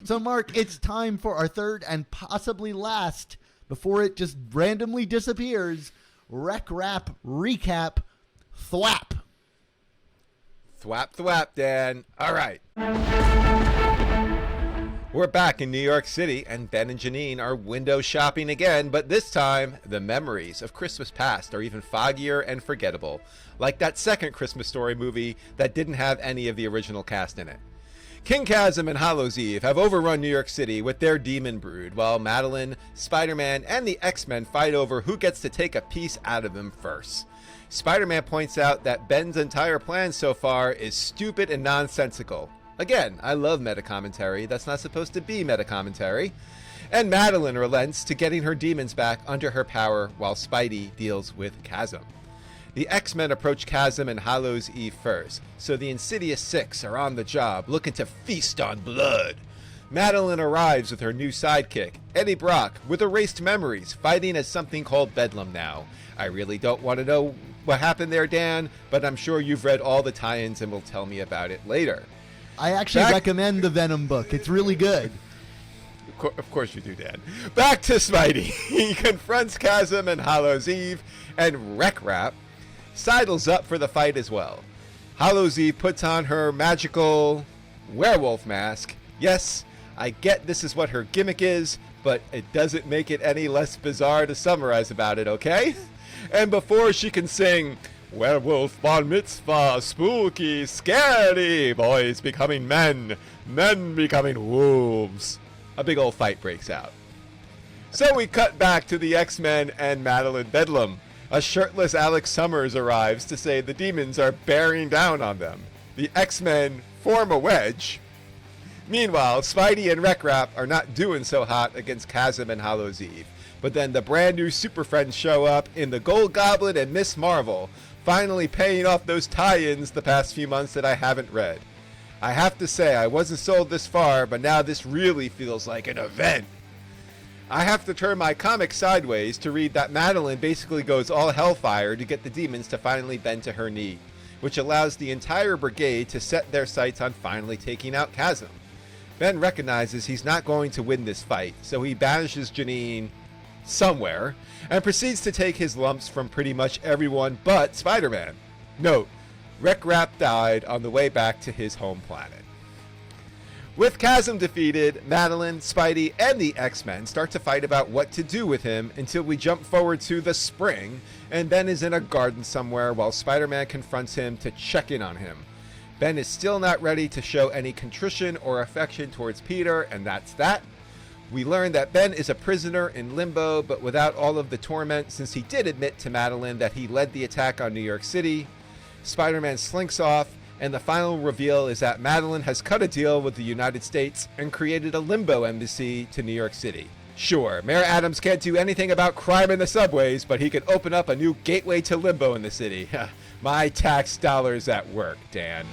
So, Mark, it's time for our third and possibly last, before it just randomly disappears, Rec Rap Recap Thwap. Thwap, thwap, Dan. All right. We're back in New York City, and Ben and Janine are window shopping again, but this time, the memories of Christmas past are even foggier and forgettable, like that second Christmas Story movie that didn't have any of the original cast in it. King Chasm and Hallows Eve have overrun New York City with their demon brood, while Madeline, Spider-Man, and the X-Men fight over who gets to take a piece out of them first. Spider-Man points out that Ben's entire plan so far is stupid and nonsensical. Again, I love meta-commentary that's not supposed to be meta-commentary. And Madeline relents to getting her demons back under her power while Spidey deals with Chasm. The X-Men approach Chasm and Hallows Eve first, so the Insidious Six are on the job looking to feast on blood. Madeline arrives with her new sidekick, Eddie Brock, with erased memories, fighting as something called Bedlam now. I really don't want to know what happened there, Dan, but I'm sure you've read all the tie-ins and will tell me about it later. I actually recommend the Venom book. It's really good. Of course you do, Dan. Back to Spidey. He confronts Chasm and Hallows Eve, and Rec Rap sidles up for the fight as well. Hallows Eve puts on her magical werewolf mask. Yes, I get this is what her gimmick is, but it doesn't make it any less bizarre to summarize about it, okay? And before she can sing, werewolf bar mitzvah, spooky, scary, boys becoming men, men becoming wolves, a big old fight breaks out. So we cut back to the X-Men and Madeline Bedlam. A shirtless Alex Summers arrives to say the demons are bearing down on them. The X-Men form a wedge. Meanwhile, Spidey and Rec Rap are not doing so hot against Chasm and Hallows Eve. But then the brand new Super Friends show up in the Gold Goblin and Miss Marvel, finally paying off those tie-ins the past few months that I haven't read. I have to say, I wasn't sold this far, but now this really feels like an event. I have to turn my comic sideways to read that Madeline basically goes all hellfire to get the demons to finally bend to her knee, which allows the entire brigade to set their sights on finally taking out Chasm. Ben recognizes he's not going to win this fight, so he banishes Janine somewhere and proceeds to take his lumps from pretty much everyone but Spider-Man. Note, Rec Rap died on the way back to his home planet. With Chasm defeated, Madeline, Spidey, and the X-Men start to fight about what to do with him until we jump forward to the spring, and Ben is in a garden somewhere while Spider-Man confronts him to check in on him. Ben is still not ready to show any contrition or affection towards Peter, and that's that. We learn that Ben is a prisoner in limbo, but without all of the torment, since he did admit to Madeline that he led the attack on New York City. Spider-Man slinks off, and the final reveal is that Madeline has cut a deal with the United States and created a limbo embassy to New York City. Sure, Mayor Adams can't do anything about crime in the subways, but he can open up a new gateway to limbo in the city. My tax dollars at work, Dan.